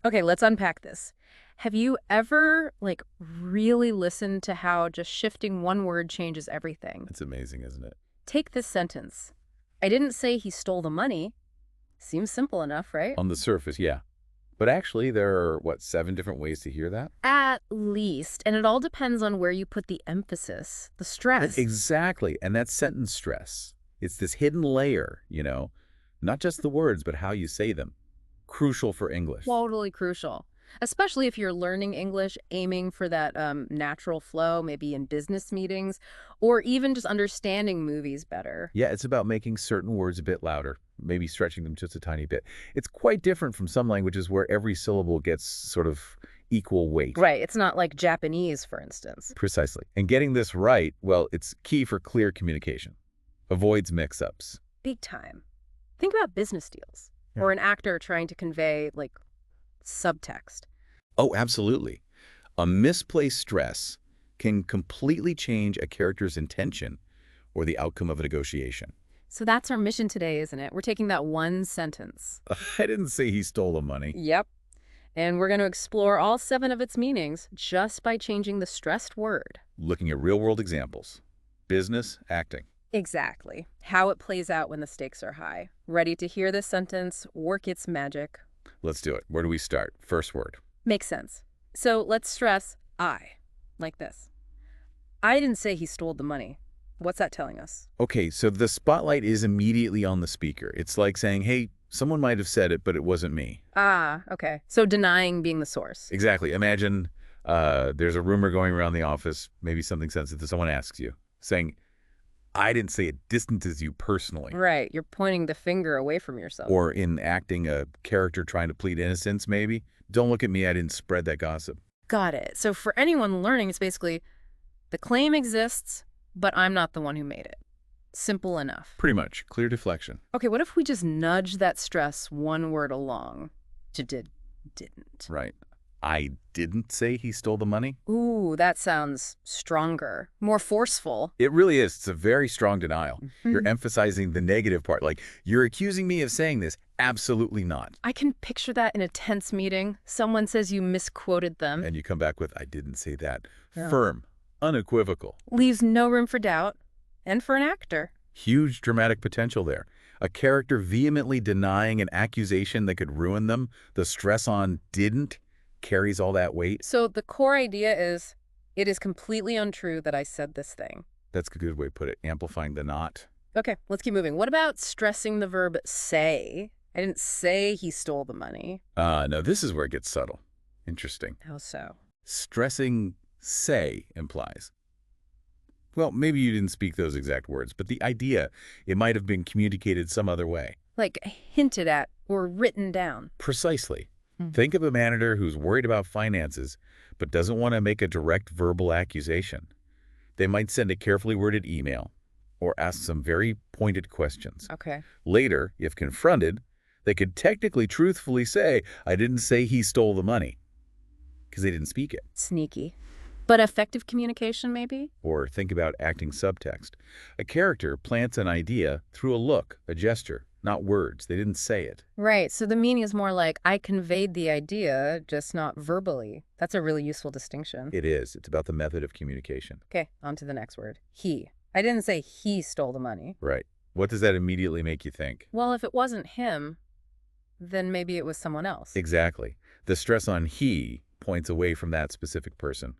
Okay, let's unpack this. Have you ever, really listened to how just shifting one word changes everything? It's amazing, isn't it? Take this sentence. I didn't say he stole the money. Seems simple enough, right? On the surface, yeah. But actually, there are, what, 7 different ways to hear that? At least. And it all depends on where you put the emphasis, the stress. Exactly. And that's sentence stress. It's this hidden layer, not just the words, but how you say them. Crucial for English. Totally crucial. Especially if you're learning English, aiming for that natural flow, maybe in business meetings, or even just understanding movies better. Yeah, it's about making certain words a bit louder, maybe stretching them just a tiny bit. It's quite different from some languages where every syllable gets sort of equal weight. Right. It's not like Japanese, for instance. Precisely. And getting this right, well, it's key for clear communication. Avoids mix-ups. Big time. Think about business deals Yeah. or an actor trying to convey, subtext. Oh, absolutely. A misplaced stress can completely change a character's intention or the outcome of a negotiation. So that's our mission today, isn't it? We're taking that one sentence. I didn't say he stole the money. Yep. And we're going to explore all 7 of its meanings just by changing the stressed word. Looking at real-world examples. Business, acting. Exactly. How it plays out when the stakes are high. Ready to hear this sentence work its magic? Let's do it. Where do we start? First word. Makes sense. So let's stress I, like this. I didn't say he stole the money. What's that telling us? Okay, so the spotlight is immediately on the speaker. It's like saying, hey, someone might have said it, but it wasn't me. Ah, okay. So denying being the source. Exactly. Imagine there's a rumor going around the office, maybe something sensitive. Someone asks you, saying, I didn't say it distances you personally. Right. You're pointing the finger away from yourself. Or in acting a character trying to plead innocence, maybe. Don't look at me, I didn't spread that gossip. Got it. So for anyone learning, it's basically the claim exists, but I'm not the one who made it. Simple enough. Pretty much. Clear deflection. Okay, what if we just nudge that stress one word along to didn't? Right. I didn't say he stole the money. Ooh, that sounds stronger, more forceful. It really is. It's a very strong denial. You're emphasizing the negative part. Like, you're accusing me of saying this. Absolutely not. I can picture that in a tense meeting. Someone says you misquoted them. And you come back with, I didn't say that. Yeah. Firm. Unequivocal. Leaves no room for doubt. And for an actor. Huge dramatic potential there. A character vehemently denying an accusation that could ruin them. The stress on didn't carries all that weight. So the core idea is, it is completely untrue that I said this thing. That's a good way to put it. Amplifying the not. Okay, let's keep moving. What about stressing the verb say? I didn't say he stole the money. No, this is where it gets subtle. Interesting. How so? Stressing say implies. Well, maybe you didn't speak those exact words, but the idea, it might have been communicated some other way. Like hinted at or written down. Precisely. Think of a manager who's worried about finances, but doesn't want to make a direct verbal accusation. They might send a carefully worded email or ask some very pointed questions. Okay. Later, if confronted, they could technically truthfully say, I didn't say he stole the money, because they didn't speak it. Sneaky. But effective communication, maybe? Or think about acting subtext. A character plants an idea through a look, a gesture, not words. They didn't say it. Right, so the meaning is more like, I conveyed the idea, just not verbally. That's a really useful distinction. It is. It's about the method of communication. Okay, on to the next word. He. I didn't say he stole the money. Right. What does that immediately make you think? Well, if it wasn't him, then maybe it was someone else. Exactly. The stress on he points away from that specific person.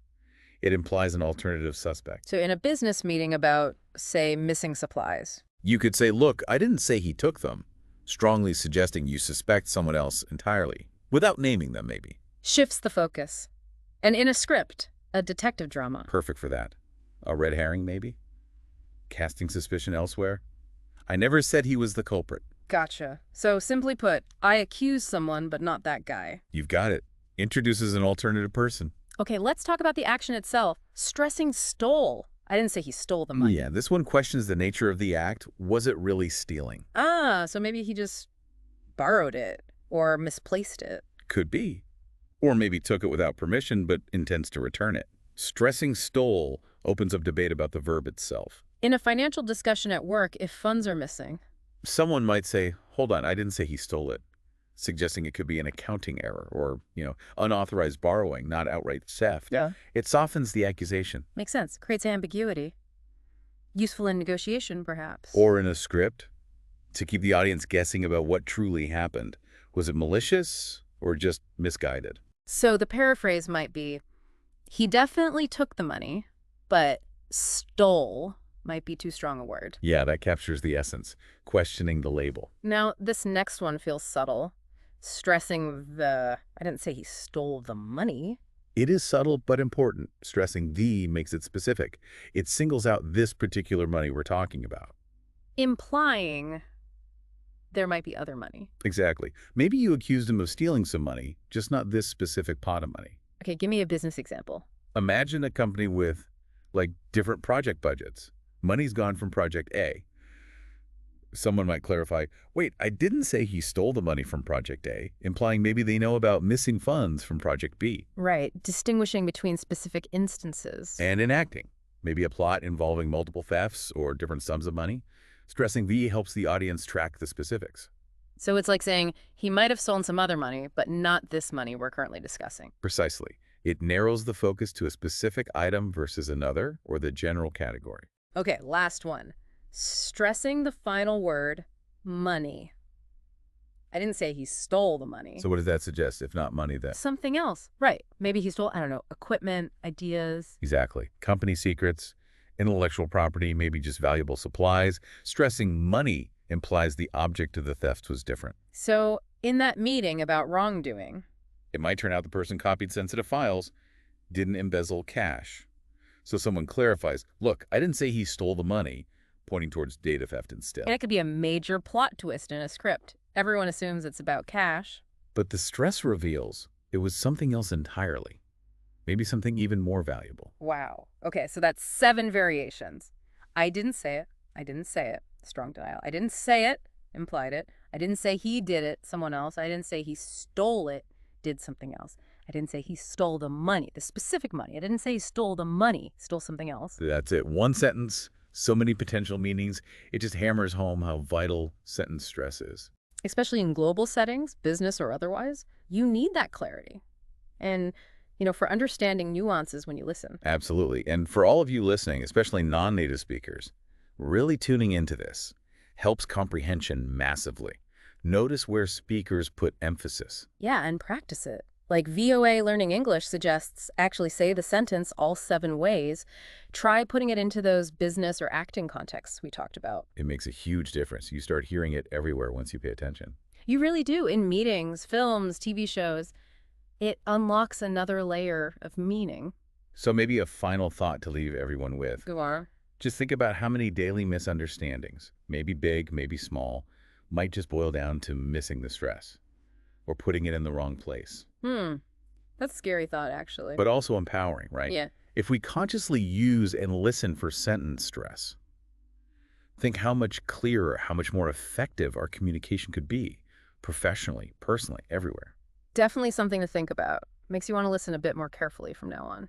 It implies an alternative suspect. So in a business meeting about, say, missing supplies. You could say, look, I didn't say he took them, strongly suggesting you suspect someone else entirely, without naming them maybe. Shifts the focus. And in a script, a detective drama. Perfect for that. A red herring maybe? Casting suspicion elsewhere? I never said he was the culprit. Gotcha. So simply put, I accuse someone, but not that guy. You've got it. Introduces an alternative person. Okay, let's talk about the action itself. Stressing stole. I didn't say he stole the money. Yeah, this one questions the nature of the act. Was it really stealing? Ah, so maybe he just borrowed it or misplaced it. Could be. Or maybe took it without permission but intends to return it. Stressing stole opens up debate about the verb itself. In a financial discussion at work, if funds are missing. Someone might say, hold on, I didn't say he stole it. suggesting it could be an accounting error or, unauthorized borrowing, not outright theft. Yeah. It softens the accusation. Makes sense. Creates ambiguity. Useful in negotiation, perhaps. Or in a script, to keep the audience guessing about what truly happened. Was it malicious or just misguided? So the paraphrase might be, he definitely took the money, but stole might be too strong a word. Yeah, that captures the essence, questioning the label. Now, this next one feels subtle, stressing I didn't say he stole the money. It is subtle but important. Stressing the makes it specific. It singles out this particular money we're talking about. Implying there might be other money. Exactly. Maybe you accused him of stealing some money, just not this specific pot of money. Okay, give me a business example. Imagine a company with, like, different project budgets. Money's gone from project A. Someone might clarify, wait, I didn't say he stole the money from project A, implying maybe they know about missing funds from project B. Right, distinguishing between specific instances. And enacting, maybe a plot involving multiple thefts or different sums of money. Stressing V helps the audience track the specifics. So it's like saying he might have stolen some other money, but not this money we're currently discussing. Precisely. It narrows the focus to a specific item versus another or the general category. Okay, last one. Stressing the final word, money. I didn't say he stole the money. So what does that suggest? If not money, then? Something else. Right. Maybe he stole, I don't know, equipment, ideas. Exactly. Company secrets, intellectual property, maybe just valuable supplies. Stressing money implies the object of the theft was different. So in that meeting about wrongdoing, It might turn out the person copied sensitive files, didn't embezzle cash. So someone clarifies, look, I didn't say he stole the money, pointing towards data theft instead. and it could be a major plot twist in a script. Everyone assumes it's about cash. But the stress reveals it was something else entirely. Maybe something even more valuable. Wow. Okay, so that's 7 variations. I didn't say it. I didn't say it. Strong denial. I didn't say it. Implied it. I didn't say he did it. Someone else. I didn't say he stole it. Did something else. I didn't say he stole the money, the specific money. I didn't say he stole the money. Stole something else. That's it. One sentence, so many potential meanings. It just hammers home how vital sentence stress is. Especially in global settings, business or otherwise, you need that clarity. And, for understanding nuances when you listen. Absolutely. And for all of you listening, especially non-native speakers, really tuning into this helps comprehension massively. Notice where speakers put emphasis. Yeah, and practice it. Like VOA Learning English suggests, actually say the sentence all 7 ways. Try putting it into those business or acting contexts we talked about. It makes a huge difference. You start hearing it everywhere once you pay attention. You really do. In meetings, films, TV shows, it unlocks another layer of meaning. So maybe a final thought to leave everyone with. Go on. Just think about how many daily misunderstandings, maybe big, maybe small, might just boil down to missing the stress or putting it in the wrong place. That's a scary thought, actually. But also empowering, right? Yeah. If we consciously use and listen for sentence stress, think how much clearer, how much more effective our communication could be, professionally, personally, everywhere. Definitely something to think about. Makes you want to listen a bit more carefully from now on.